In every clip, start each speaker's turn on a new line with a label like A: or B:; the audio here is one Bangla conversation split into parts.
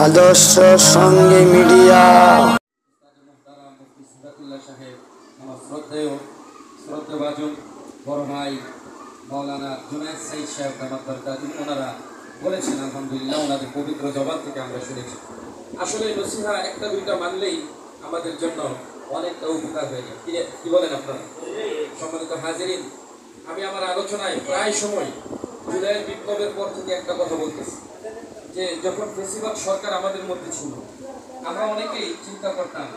A: আদর্শ সঙ্গে মিডিয়া।
B: বড় ভাই মাওলানা জুনায়েদ সাইদ সাহেব ওনারা বলেছেন, আলহামদুলিল্লাহ ওনাদের পবিত্র জবান থেকে আমরা শুনেছি। আসলে নসিহা একটা দুইটা মানলেই আমাদের জন্য অনেকটা উপকার হয়ে যায়। কি বলেন আপনারা? সম্মানিত হাজিরিন, আমি আমার আলোচনায় প্রায় সময় জুলাইয়ের বিপ্লবের পর থেকে একটা কথা বলতেছি যে যখন ফেসিবাদ সরকার আমাদের মধ্যে ছিল, আমরা অনেকেই চিন্তা করতাম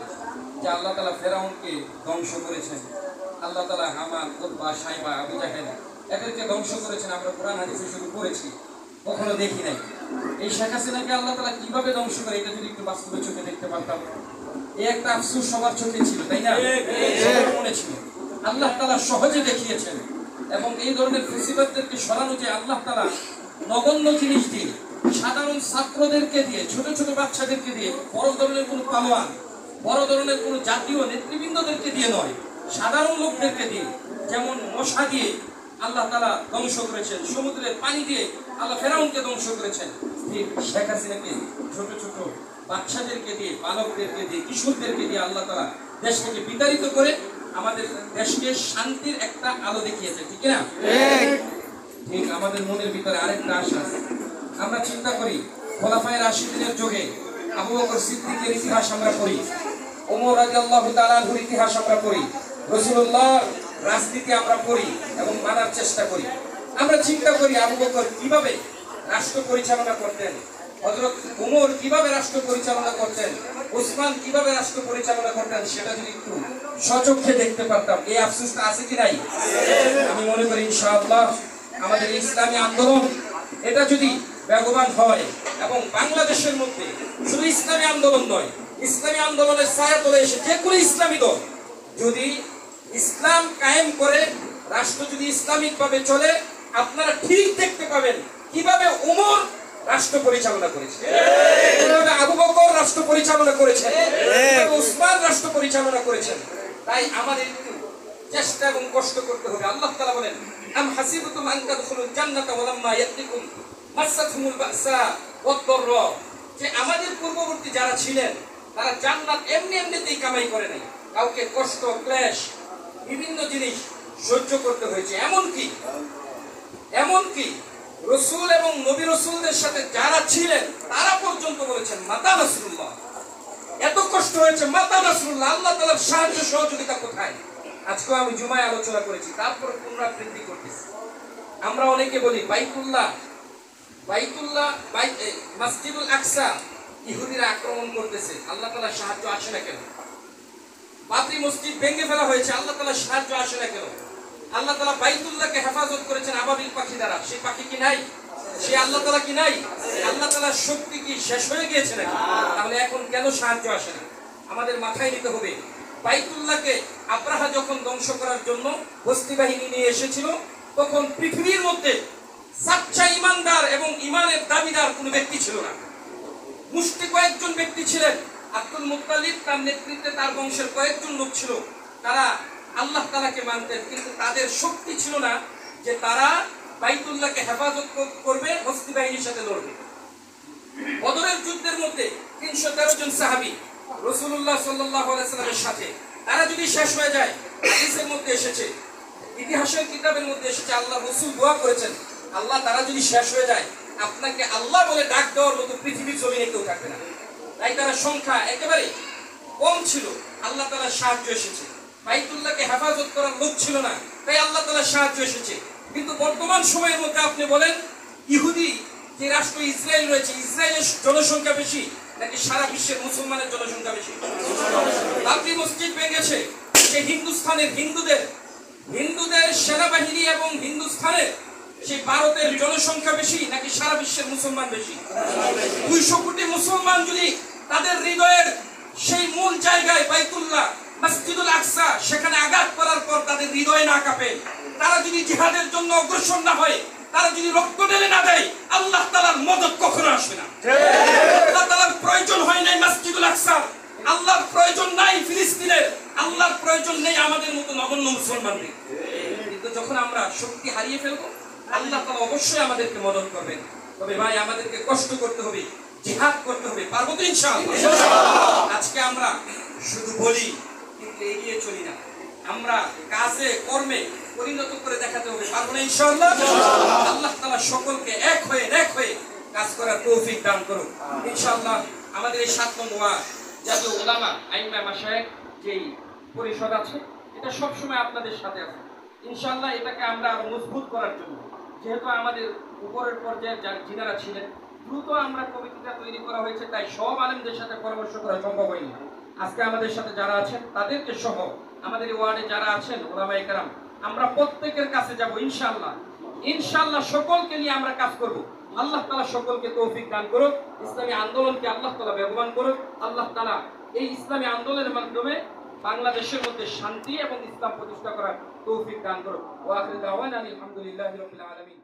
B: যে আল্লাহ তাআলা ফেরাউনকে ধ্বংস করেছেন, আল্লাহ তাআলা হামান, উতবা, সাইবা, আবু জাহেল এদেরকে ধ্বংস করেছেন। আমরা কোরআন হাদিসে শুধু পড়েছি, কখনো দেখি নাই। এই শেখ হাসিনাকে আল্লাহ তাআলা কিভাবে ধ্বংস করে এটা যদি একটু বাস্তবে চোখে দেখতে পারতাম, এই একটা আফসোস সবার চোখে ছিল, তাই না? সবার মনে ছিল। আল্লাহ তাআলা সহজে দেখিয়েছেন এবং এই ধরনের ফেসিবাদদেরকে সরানো যে আল্লাহ তাআলা নগণ্য জিনিস দিয়ে, সাধারণ ছাত্রদেরকে দিয়ে, ছোট ছোট বাচ্চাদেরকে দিয়ে, বড় ধরনের কোনো পালোয়ান, বড় ধরনের কোনো জাতীয় নেতৃবৃন্দদেরকে দিয়ে নয়, সাধারণ লোকদেরকে দিয়ে, যেমন মশা দিয়ে আল্লাহ তাআলা ধ্বংস করেছেন, সমুদ্রের পানি দিয়ে আল্লাহ ফেরাউনকে ধ্বংস করেছেন, শেখ হাসিনাকে ছোট ছোট বাচ্চাদেরকে দিয়ে, বালকদেরকে দিয়ে, কিশোরদেরকে দিয়ে আল্লাহ তাআলা দেশ থেকে বিতাড়িত করে আমাদের দেশকে শান্তির একটা আলো দেখিয়েছে, ঠিক না? ঠিক আমাদের মনের ভিতরে আরেকটা আশা আছে। আমরা চিন্তা করি খোলাফায়ে রাশিদিনের যুগে আবু বকর সিদ্দিকের ইতিহাস আমরা পড়ি, ওমর রাদিয়াল্লাহু তাআলা আনহুর ইতিহাস আমরা পড়ি, রাসূলুল্লাহর রাজনীতি আমরা পড়ি এবং মানার চেষ্টা করি। আমরা চিন্তা করি আবু বকর কিভাবে রাষ্ট্র পরিচালনা করতেন, হযরত ওমর কিভাবে রাষ্ট্র পরিচালনা করতেন, ওসমান কিভাবে রাষ্ট্র পরিচালনা করতেন, সেটা যদি একটু সচক্ষে দেখতে পারতাম। এই আফসোসটা আছে কি নাই? আমি মনে করি ইনশাআল্লাহ আমাদের ইসলামী আন্দোলন এটা যদি বেগবান হয় এবং বাংলাদেশের মধ্যে শুধু ইসলামী আন্দোলন নয়, ইসলামী আন্দোলনের ছায়াতলে এসে যে কোনো ইসলামী দল যদি ইসলাম কায়েম করে, রাষ্ট্র যদি ইসলামিক ভাবে চলে, আপনারা ঠিক দেখতে পাবেন কিভাবে ওমর রাষ্ট্র পরিচালনা করেছে, কিভাবে আবু বকর রাষ্ট্র পরিচালনা করেছেন, কিভাবে ওসমান রাষ্ট্র পরিচালনা করেছেন। তাই আমাদের একটু চেষ্টা এবং কষ্ট করতে হবে। আল্লাহ তাআলা বলেন, আম হাসিবতুম আন তাদখুলুল জান্নাতা ওয়া লাম্মা ইয়াতিকুম মাসাতহুমুল বাসা ওয়াদ-দাররা, যে আমাদের পূর্ববর্তী যারা ছিলেন তারা জান্নাত এমনি এমনিতেই কামাই করে নাই, কাউকে কষ্ট, ক্লেশ, বিভিন্ন জিনিস সহ্য করতে হয়েছে। এমনকি রাসূল এবং নবী রাসূলদের সাথে যারা ছিলেন তারা পর্যন্ত বলেছেন মাতা রাসূলুল্লাহ, এত কষ্ট হয়েছে, মাতা রাসূলুল্লাহ, আল্লাহ তাআলার সাহায্য সহযোগিতা কোথায়? আজকে আমি জুমায় আলোচনা করেছি, তারপর পুনরাবৃত্তি করতেছি। আমরা অনেকে বলি বাইতুল্লাহ, মসজিদুল আকসা ইহুদিরা আক্রমণ করতেছে, আল্লাহ তাআলার সাহায্য আসে না কেন? বাবরি মসজিদ ভেঙে ফেলা হয়েছে, আল্লাহ তাআলার সাহায্য আসে না কেন? আল্লাহ তাআলা বাইতুল্লাহকে হেফাজত করেছেন আবাবিল পাখি দ্বারা, সেই পাখি কি নাই? সে আল্লাহ তাআলা কি নাই? আল্লাহ তাআলার শক্তি কি শেষ হয়ে গিয়েছে নাকি? তাহলে এখন কেন সাহায্য আসে না? আমাদের মাথায় নিতে হবে, বাইতুল্লাহকে আব্রাহা যখন ধ্বংস করার জন্য বস্তি বাহিনী নিয়ে এসেছিল, তখন পৃথিবীর মধ্যে সাচ্চা ইমানদার এবং ইমানের দাবিদার কোনো ব্যক্তি ছিল না। মুষ্টি কয়েকজন ব্যক্তি ছিলেন, আব্দুল মুত্তালিব তার নেতৃত্বে তার বংশের কয়েকজন লোক ছিল, তারা আল্লাহ তাআলাকে মানতেন, কিন্তু তাদের শক্তি ছিল না যে তারা বাইতুল্লাহকে হেফাজত করবে, বস্তি বাহিনীর সাথে লড়বে। বদরের যুদ্ধের মধ্যে 313 জন সাহাবী রাসূলুল্লাহ সাল্লাল্লাহু আলাইহি ওয়াসাল্লামের সাথে, তারা যদি শেষ হয়ে যায়, হাদিসের মধ্যে এসেছে, ইতিহাসের কিতাবের মধ্যে এসেছে, আল্লাহ রাসূল দোয়া করেছেন, আল্লাহ তারা যদি শেষ হয়ে যায়, আপনাকে আল্লাহ বলে ডাক দেওয়ার মতো পৃথিবীর জমিনে কেউ থাকবে না। তাই তারা সংখ্যা একেবারে কম ছিল, আল্লাহ তাআলার সাহায্য এসেছে। বাইতুল্লাহকে হেফাজত করার লোক ছিল না, তাই আল্লাহ তাআলার সাহায্য এসেছে। কিন্তু বর্তমান সময়ের মধ্যে আপনি বলেন, ইহুদি যে রাষ্ট্র ইসরায়েল রয়েছে, ইসরায়েলের জনসংখ্যা বেশি নাকি সারা বিশ্বের মুসলমানের জনসংখ্যা বেশি? বাবরি মসজিদ ভেঙেছে, সে হিন্দুস্তানের হিন্দুদের সেনাবাহিনী এবং হিন্দুস্তানের সেই ভারতের জনসংখ্যা বেশি নাকি সারা বিশ্বের মুসলমান বেশি? 200 কোটি মুসলমান যদি তাদের হৃদয়ের সেই মূল জায়গায় বাইতুল্লাহ, মসজিদুল আকসা, সেখানে আঘাত করার পর তাদের হৃদয় না কাঁপে, তারা যদি জিহাদের জন্য অগ্রসর না হয়, তারা যদি রক্ত ঢেলে না দেয়, আল্লাহ তাআলার মদদ কখনো আসবে না। আল্লাহ তাআলার প্রয়োজন হয় নাই মসজিদুল আকসার, আল্লাহর প্রয়োজন নাই ফিলিস্তিনের, আল্লাহর প্রয়োজন নেই আমাদের মতো নগণ্য মুসলমানদের। কিন্তু যখন আমরা শক্তি হারিয়ে ফেলবো, আল্লাহ তাআলা অবশ্যই আমাদেরকে মদদ করবেন। তবে ভাই, আমাদেরকে কষ্ট করতে হবে, জিহাদ করতে হবে। পারবো তো ইনশাআল্লাহ? আজকে আমরা শুধু বলি কিন্তু এগিয়ে চলি না, আমরা কাজে কর্মে পরিণত করে দেখাতে হবে। পারবো না ইনশাআল্লাহ? আল্লাহ তাআলা সকলকে এক হয়ে কাজ করার তৌফিক দান করুন ইনশাআল্লাহ। আমাদের এই 7 নং ওয়ার্ড জাতীয় উলামা আইম্মা মাশায়েখ যেই পরিষদ আছে, এটা সবসময় আপনাদের সাথে আছে ইনশাআল্লাহ। এটাকে আমরা আরো মজবুত করার জন্য, যেহেতু আমাদের উপরের পর্যায়ে যিনারা ছিলেন, দ্রুত আমরা কমিটিটা তৈরি করা হয়েছে, তাই সব আলেমদের সাথে পরামর্শ করা সম্ভব হয়নি। আজকে আমাদের সাথে যারা আছেন তাদেরকে সহ আমাদের এই ওয়ার্ডে যারা আছেন ওলামায়ে কেরাম, আমরা প্রত্যেকের কাছে যাব ইনশাআল্লাহ। ইনশাআল্লাহ সকলকে নিয়ে আমরা কাজ করব। আল্লাহ তাআলা সকলকে তৌফিক দান করুক। ইসলামী আন্দোলনকে আল্লাহ তাআলা বেগবান করুক। আল্লাহ তাআলা এই ইসলামী আন্দোলনের মাধ্যমে বাংলাদেশের মধ্যে শান্তি এবং ইসলাম প্রতিষ্ঠা করার তৌফিক দান করুক। ওয়া আখিরু দাওয়ানা আলহামদুলিল্লাহি রাব্বিল আলামিন।